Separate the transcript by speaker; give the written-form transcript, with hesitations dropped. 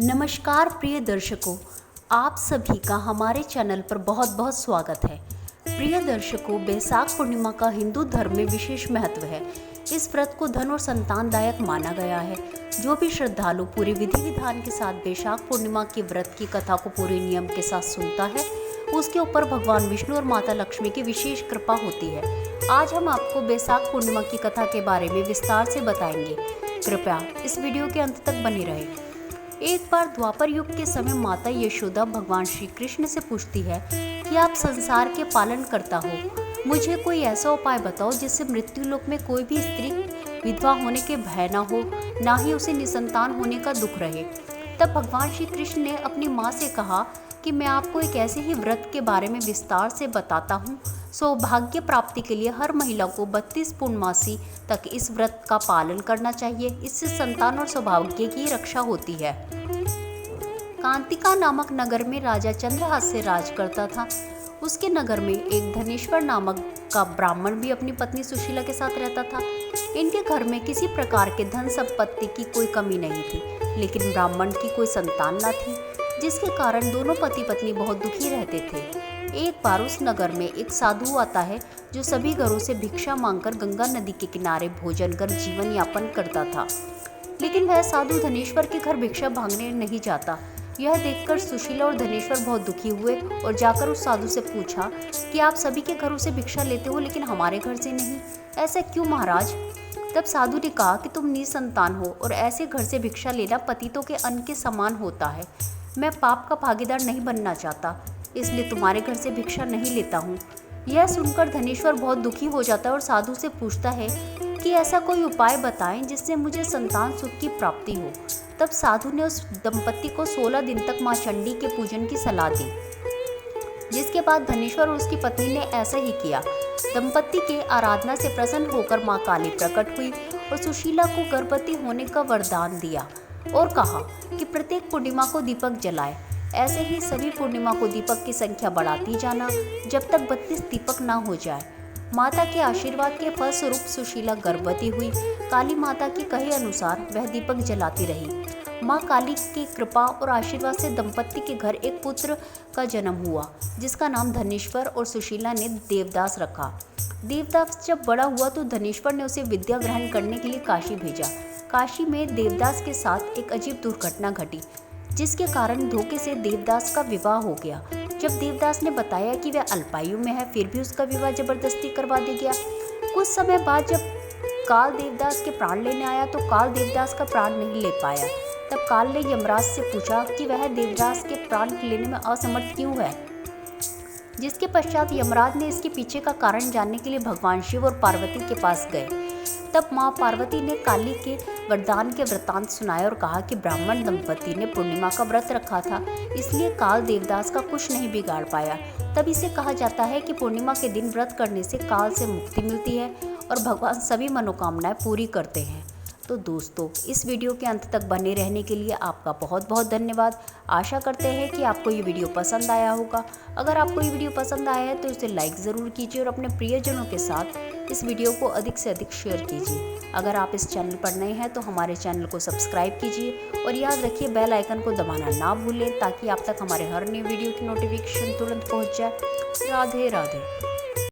Speaker 1: नमस्कार प्रिय दर्शकों, आप सभी का हमारे चैनल पर बहुत बहुत स्वागत है। प्रिय दर्शकों, बैसाख पूर्णिमा का हिंदू धर्म में विशेष महत्व है। इस व्रत को धन और संतानदायक माना गया है। जो भी श्रद्धालु पूरे विधि विधान के साथ बैसाख पूर्णिमा के व्रत की कथा को पूरे नियम के साथ सुनता है, उसके ऊपर भगवान विष्णु और माता लक्ष्मी की विशेष कृपा होती है। आज हम आपको बैसाख पूर्णिमा की कथा के बारे में विस्तार से बताएंगे। कृपया इस वीडियो के अंत तक बने रहें। एक बार द्वापर युग के समय माता यशोदा भगवान श्री कृष्ण से पूछती है कि आप संसार के पालन करता हो, मुझे कोई ऐसा उपाय बताओ जिससे मृत्यु लोक में कोई भी स्त्री विधवा होने के भय न हो, ना ही उसे निसंतान होने का दुख रहे। तब भगवान श्री कृष्ण ने अपनी माँ से कहा कि मैं आपको एक ऐसे ही व्रत के बारे में विस्तार से बताता हूँ। सौभाग्य प्राप्ति के लिए हर महिला को 32 पूर्णमासी तक इस व्रत का पालन करना चाहिए। इससे संतान और सौभाग्य की रक्षा होती है। कांतिका नामक नगर में राजा चंद्रहास्य राज करता था। उसके नगर में एक धनेश्वर नामक का ब्राह्मण भी अपनी पत्नी सुशीला के साथ रहता था। इनके घर में किसी प्रकार के धन संपत्ति की कोई कमी नहीं थी, लेकिन ब्राह्मण की कोई संतान न थी, जिसके कारण दोनों पति पत्नी बहुत दुखी रहते थे। एक बार उस नगर में एक साधु आता है जो सभी घरों से भिक्षा मांगकर गंगा नदी के किनारे भोजन कर जीवन यापन करता था। लेकिन वह साधु धनेश्वर के घर भिक्षा मांगने नहीं जाता। यह देखकर सुशीला और धनेश्वर बहुत दुखी हुए और जाकर उस साधु से पूछा कि आप सभी के घरों से भिक्षा लेते हो, लेकिन हमारे घर से नहीं, ऐसा क्यों महाराज? तब साधु ने कहा कि तुम निसंतान हो और ऐसे घर से भिक्षा लेना पतितों के अन्न के समान होता है। मैं पाप का भागीदार नहीं बनना चाहता, इसलिए तुम्हारे घर से भिक्षा नहीं लेता हूँ। यह सुनकर धनेश्वर बहुत दुखी हो जाता है और साधु से पूछता है कि ऐसा कोई उपाय बताएं जिससे मुझे संतान सुख की प्राप्ति हो। तब साधु ने उस दंपत्ति को 16 दिन तक माँ चंडी के पूजन की सलाह दी, जिसके बाद धनेश्वर और उसकी पत्नी ने ऐसा ही किया। दंपत्ति के आराधना से प्रसन्न होकर माँ काली प्रकट हुई और सुशीला को गर्भवती होने का वरदान दिया और कहा कि प्रत्येक पूर्णिमा को दीपक जलाए। ऐसे ही सभी पूर्णिमा को दीपक की संख्या बढ़ाती जाना जब तक 32 दीपक ना हो जाए। माता के आशीर्वाद के फलस्वरूप सुशीला गर्भवती हुई। काली माता की कहे अनुसार वह दीपक जलाती रही। माँ काली की कृपा और आशीर्वाद से दंपत्ति के घर एक पुत्र का जन्म हुआ, जिसका नाम धनेश्वर और सुशीला ने देवदास रखा। देवदास जब बड़ा हुआ तो धनेश्वर ने उसे विद्या ग्रहण करने के लिए काशी भेजा। काशी में देवदास के साथ एक अजीब दुर्घटना घटी, जिसके कारण धोखे से देवदास का विवाह हो गया। जब देवदास ने बताया कि वह अल्पायु में है, फिर भी उसका विवाह जबरदस्ती करवा दिया गया। कुछ समय बाद जब काल देवदास के प्राण लेने आया तो काल देवदास का प्राण नहीं ले पाया। तब काल ने यमराज से पूछा कि वह देवदास के प्राण लेने में असमर्थ क्यों है, जिसके पश्चात यमराज ने इसके पीछे का कारण जानने के लिए भगवान शिव और पार्वती के पास गए। तब माँ पार्वती ने काली के वरदान के वृतांत सुनाए और कहा कि ब्राह्मण दंपति ने पूर्णिमा का व्रत रखा था, इसलिए काल देवदास का कुछ नहीं बिगाड़ पाया। तब इसे कहा जाता है कि पूर्णिमा के दिन व्रत करने से काल से मुक्ति मिलती है और भगवान सभी मनोकामनाएं पूरी करते हैं। तो दोस्तों, इस वीडियो के अंत तक बने रहने के लिए आपका बहुत बहुत धन्यवाद। आशा करते हैं कि आपको ये वीडियो पसंद आया होगा। अगर आपको ये वीडियो पसंद आया है तो इसे लाइक ज़रूर कीजिए और अपने प्रियजनों के साथ इस वीडियो को अधिक से अधिक शेयर कीजिए। अगर आप इस चैनल पर नए हैं तो हमारे चैनल को सब्सक्राइब कीजिए और याद रखिए बेल आइकन को दबाना ना भूलें, ताकि आप तक हमारे हर नई वीडियो की नोटिफिकेशन तुरंत पहुँच जाए। राधे राधे।